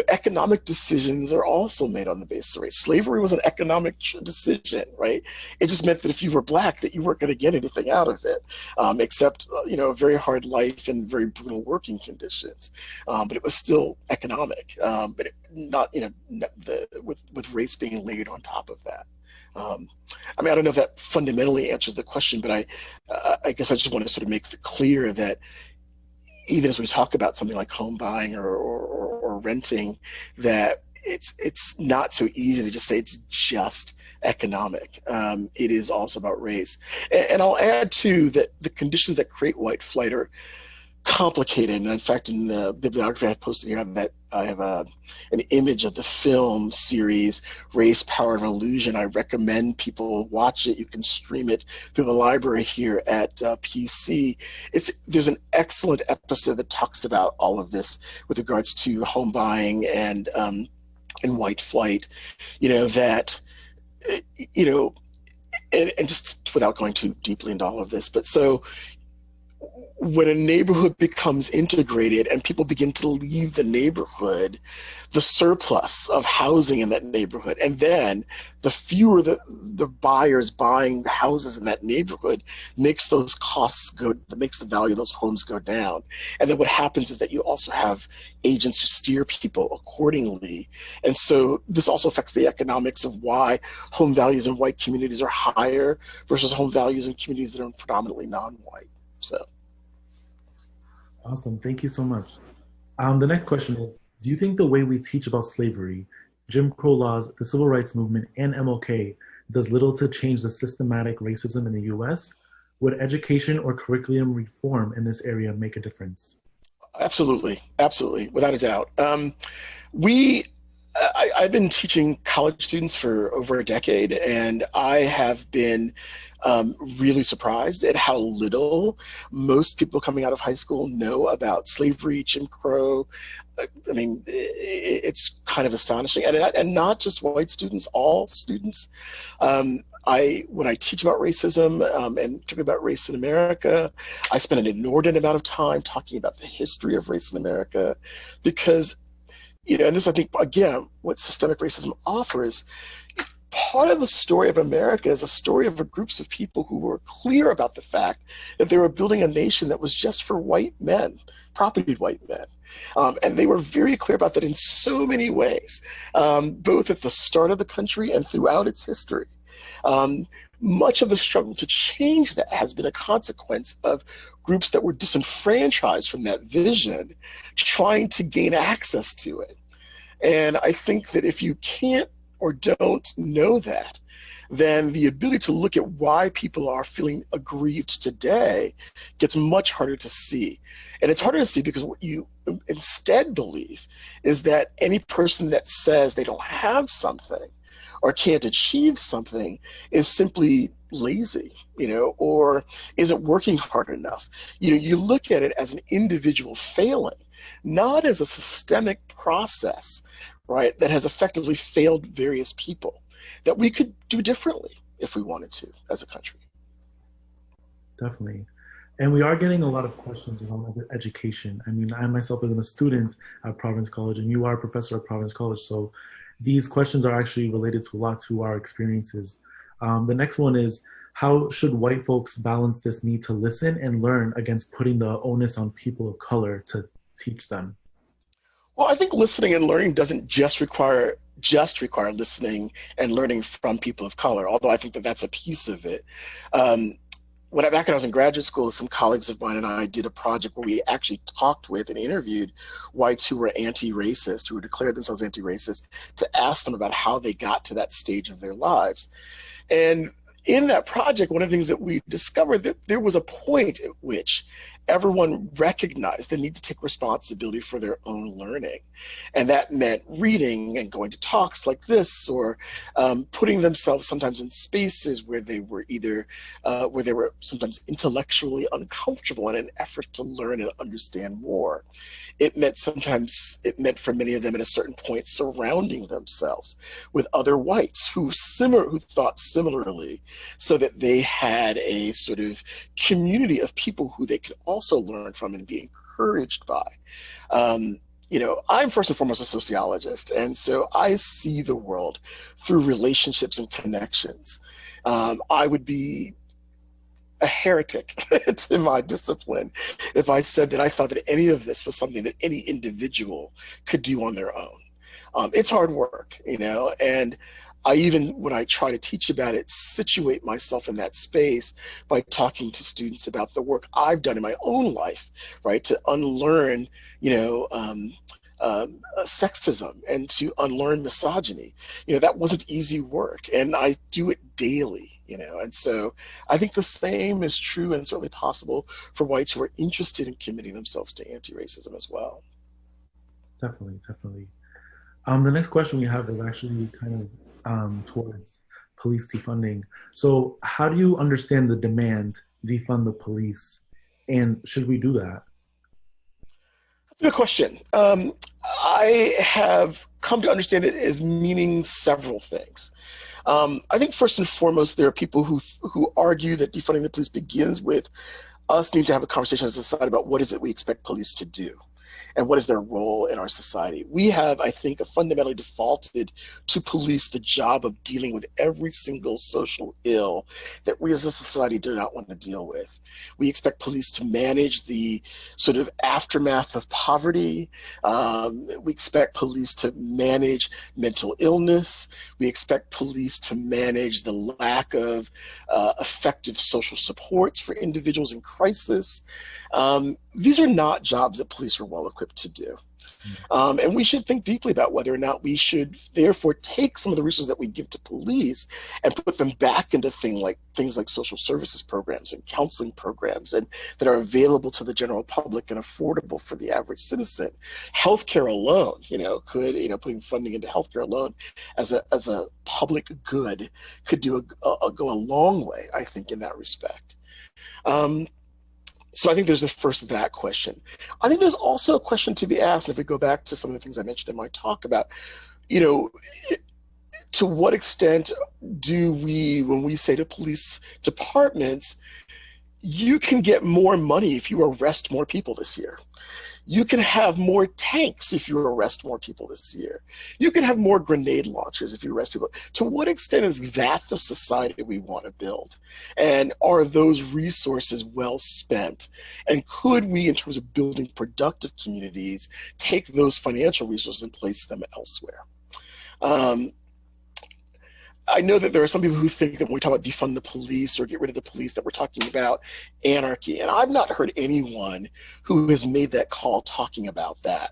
economic decisions are also made on the basis of race. Slavery was an economic decision, right? It just meant that if you were black, that you weren't going to get anything out of it, except, a very hard life and very brutal working conditions. But it was still economic, but with race being layered on top of that. I don't know if that fundamentally answers the question, but I guess I just want to sort of make it clear that even as we talk about something like home buying or renting, that it's not so easy to just say it's just economic. It is also about race. And I'll add too that the conditions that create white flight are complicated. And in fact, in the bibliography I've posted here, that I have an image of the film series Race, Power, and Illusion. I recommend people watch it. You can stream it through the library here at PC. There's an excellent episode that talks about all of this with regards to home buying and white flight. And just without going too deeply into all of this, but so when a neighborhood becomes integrated and people begin to leave the neighborhood, the surplus of housing in that neighborhood, and then the fewer the buyers buying houses in that neighborhood makes those costs makes the value of those homes go down. And then what happens is that you also have agents who steer people accordingly. And so this also affects the economics of why home values in white communities are higher versus home values in communities that are predominantly non-white. So. Awesome. Thank you so much. The next question is, do you think the way we teach about slavery, Jim Crow laws, the Civil Rights Movement, and MLK does little to change the systematic racism in the U.S.? Would education or curriculum reform in this area make a difference? Absolutely. Absolutely. Without a doubt. I've been teaching college students for over a decade, and I have been really surprised at how little most people coming out of high school know about slavery, Jim Crow. I mean, it's kind of astonishing, and not just white students, all students. When I teach about racism and particularly about race in America, I spend an inordinate amount of time talking about the history of race in America, because, and this, I think, again, what systemic racism offers. Part of the story of America is a story of groups of people who were clear about the fact that they were building a nation that was just for white men, propertied white men. And they were very clear about that in so many ways, both at the start of the country and throughout its history. Much of the struggle to change that has been a consequence of groups that were disenfranchised from that vision, trying to gain access to it. And I think that if you can't or don't know that, then the ability to look at why people are feeling aggrieved today gets much harder to see. And it's harder to see because what you instead believe is that any person that says they don't have something or can't achieve something is simply lazy, or isn't working hard enough. You look at it as an individual failing, not as a systemic process, right, that has effectively failed various people that we could do differently if we wanted to as a country. Definitely. And we are getting a lot of questions around education. I mean, I myself am a student at Providence College, and you are a professor at Providence College. So these questions are actually related to a lot to our experiences. The next one is, how should white folks balance this need to listen and learn against putting the onus on people of color to teach them? Well, I think listening and learning doesn't just require listening and learning from people of color, although I think that that's a piece of it. Back when I was in graduate school, some colleagues of mine and I did a project where we actually talked with and interviewed whites who were anti-racist, who declared themselves anti-racist, to ask them about how they got to that stage of their lives. And in that project, one of the things that we discovered, that there was a point at which everyone recognized the need to take responsibility for their own learning. And that meant reading and going to talks like this, or putting themselves sometimes in spaces where they were sometimes intellectually uncomfortable in an effort to learn and understand more. It meant for many of them at a certain point surrounding themselves with other whites who thought similarly, so that they had a sort of community of people who they could also learn from and be encouraged by. I'm first and foremost a sociologist, and so I see the world through relationships and connections. I would be a heretic to my discipline if I said that I thought that any of this was something that any individual could do on their own. It's hard work, and I even, when I try to teach about it, situate myself in that space by talking to students about the work I've done in my own life, right, to unlearn, sexism and to unlearn misogyny. That wasn't easy work, and I do it daily. And so I think the same is true and certainly possible for whites who are interested in committing themselves to anti-racism as well. Definitely, definitely. The next question we have is actually kind of towards police defunding. So how do you understand the demand, defund the police, and should we do that? That's a good question. I have come to understand it as meaning several things. I think first and foremost, there are people who argue that defunding the police begins with us needing to have a conversation as a society about what is it we expect police to do and what is their role in our society. We have, I think, fundamentally defaulted to police the job of dealing with every single social ill that we as a society do not want to deal with. We expect police to manage the sort of aftermath of poverty. We expect police to manage mental illness. We expect police to manage the lack of effective social supports for individuals in crisis. These are not jobs that police are well equipped to do. And we should think deeply about whether or not we should therefore take some of the resources that we give to police and put them back into things like social services programs and counseling programs and that are available to the general public and affordable for the average citizen. Healthcare alone, could, putting funding into healthcare alone as a public good could go a long way, I think, in that respect. So I think there's that question. I think there's also a question to be asked, if we go back to some of the things I mentioned in my talk about, to what extent do we, when we say to police departments, you can get more money if you arrest more people this year. You can have more tanks if you arrest more people this year. You can have more grenade launchers if you arrest people. To what extent is that the society we want to build? And are those resources well spent? And could we, in terms of building productive communities, take those financial resources and place them elsewhere? I know that there are some people who think that when we talk about defund the police or get rid of the police, that we're talking about anarchy. And I've not heard anyone who has made that call talking about that.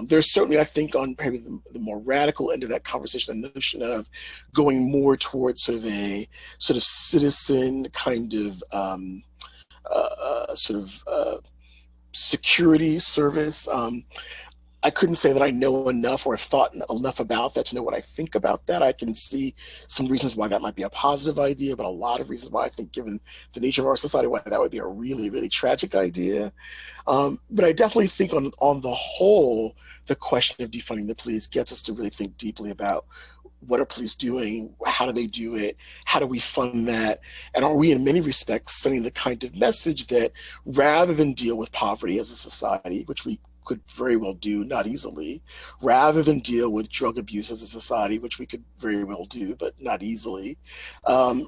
There's certainly, I think, on probably the more radical end of that conversation, the notion of going more towards sort of citizen kind of security service. I couldn't say that I know enough or have thought enough about that to know what I think about that. I can see some reasons why that might be a positive idea, but a lot of reasons why I think, given the nature of our society, why that would be a really, really tragic idea. But I definitely think on the whole, the question of defunding the police gets us to really think deeply about what are police doing? How do they do it? How do we fund that? And are we, in many respects, sending the kind of message that rather than deal with poverty as a society, which we could very well do, not easily, rather than deal with drug abuse as a society, which we could very well do, but not easily,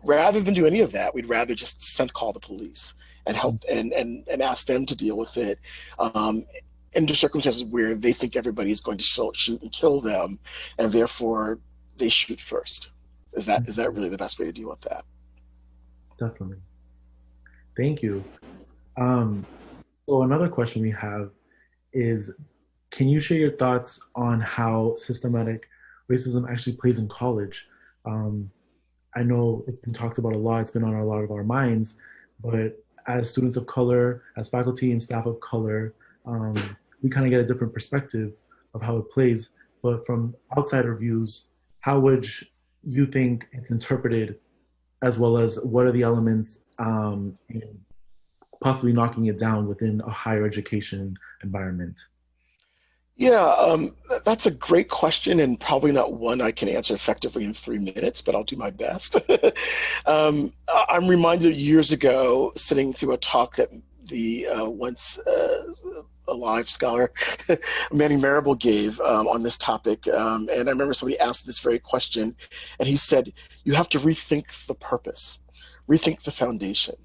rather than do any of that, we'd rather just call the police and help and ask them to deal with it under circumstances where they think everybody is going to shoot and kill them, and therefore they shoot first. Is that really the best way to deal with that? Definitely. Thank you. So another question we have is, can you share your thoughts on how systematic racism actually plays in college? I know it's been talked about a lot, it's been on a lot of our minds, but as students of color, as faculty and staff of color, we kind of get a different perspective of how it plays. But from outsider views, how would you think it's interpreted, as well as what are the elements in possibly knocking it down within a higher education environment? Yeah, that's a great question, and probably not one I can answer effectively in 3 minutes, but I'll do my best. I'm reminded of years ago sitting through a talk that the once alive scholar Manny Marable gave on this topic, and I remember somebody asked this very question, and he said, "You have to rethink the purpose, rethink the foundation."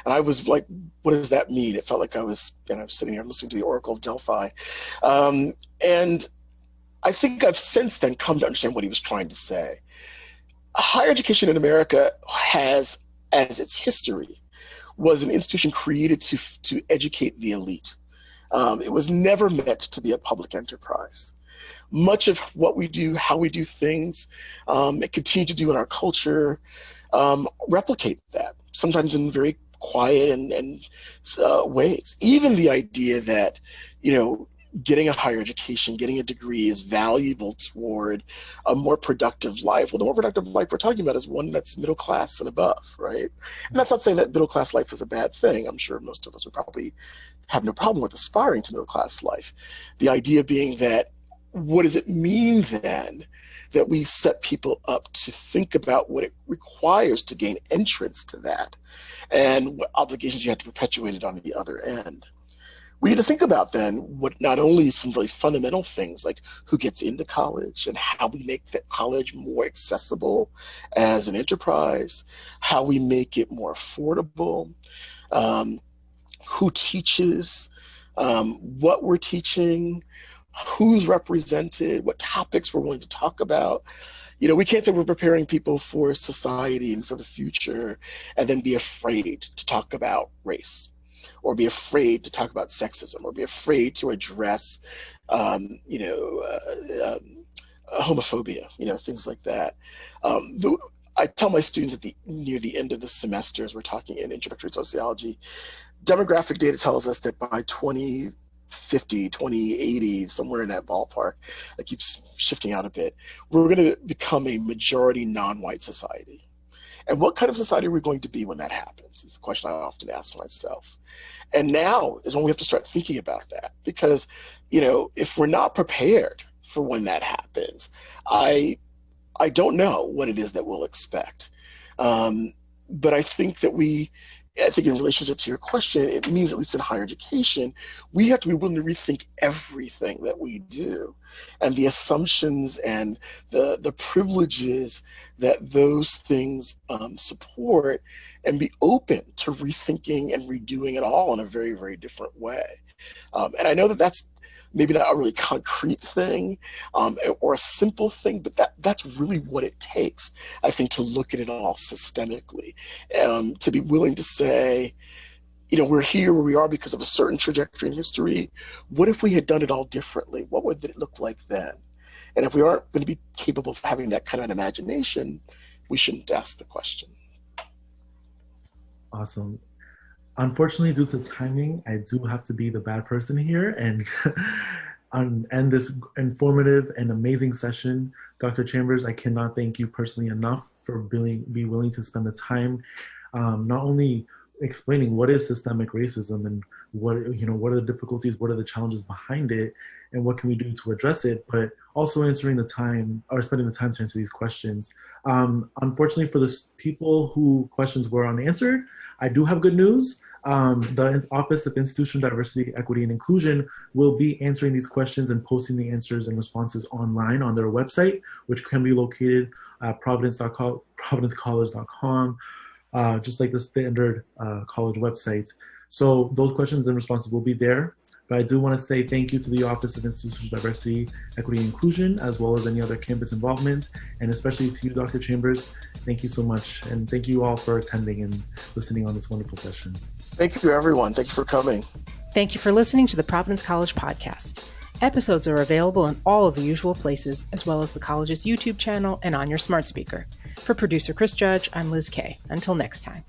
And I was like, what does that mean? It felt like I was sitting here listening to the Oracle of Delphi. And I think I've since then come to understand what he was trying to say. Higher education in America has, as its history, was an institution created to educate the elite. It was never meant to be a public enterprise. Much of what we do, how we do things, and continue to do in our culture, replicate that, sometimes in very quiet and ways. Even the idea that, getting a higher education, getting a degree is valuable toward a more productive life. Well, the more productive life we're talking about is one that's middle class and above, right? And that's not saying that middle class life is a bad thing. I'm sure most of us would probably have no problem with aspiring to middle class life. The idea being that, what does it mean then that we set people up to think about what it requires to gain entrance to that, and what obligations you have to perpetuate it on the other end? We need to think about then what not only some really fundamental things like who gets into college and how we make that college more accessible as an enterprise, how we make it more affordable, who teaches, what we're teaching, who's represented, what topics we're willing to talk about. We can't say we're preparing people for society and for the future and then be afraid to talk about race, or be afraid to talk about sexism, or be afraid to address, homophobia, things like that. I tell my students near the end of the semester, as we're talking in introductory sociology, demographic data tells us that by 2050, 2080, somewhere in that ballpark, it keeps shifting out a bit, we're going to become a majority non-white society. And what kind of society are we going to be when that happens? Is the question I often ask myself. And now is when we have to start thinking about that, because, if we're not prepared for when that happens, I don't know what it is that we'll expect. But I think in relationship to your question, it means, at least in higher education, we have to be willing to rethink everything that we do, and the assumptions and the privileges that those things support, and be open to rethinking and redoing it all in a very, very different way. And I know that that's maybe not a really concrete thing or a simple thing, but that's really what it takes, I think, to look at it all systemically, to be willing to say, we're here where we are because of a certain trajectory in history. What if we had done it all differently? What would it look like then? And if we aren't going to be capable of having that kind of an imagination, we shouldn't ask the question. Awesome. Unfortunately, due to timing, I do have to be the bad person here and end this informative and amazing session. Dr. Chambers, I cannot thank you personally enough for being willing to spend the time not only explaining what is systemic racism and what are the difficulties, what are the challenges behind it, and what can we do to address it, but also spending the time to answer these questions. Unfortunately, for the people who questions were unanswered, I do have good news. The Office of Institutional Diversity, Equity, and Inclusion will be answering these questions and posting the answers and responses online on their website, which can be located at providencecollege.com, just like the standard college website. So those questions and responses will be there. But I do want to say thank you to the Office of Institutional Diversity, Equity, and Inclusion, as well as any other campus involvement, and especially to you, Dr. Chambers. Thank you so much. And thank you all for attending and listening on this wonderful session. Thank you, everyone. Thank you for coming. Thank you for listening to the Providence College Podcast. Episodes are available in all of the usual places, as well as the college's YouTube channel and on your smart speaker. For producer Chris Judge, I'm Liz Kay. Until next time.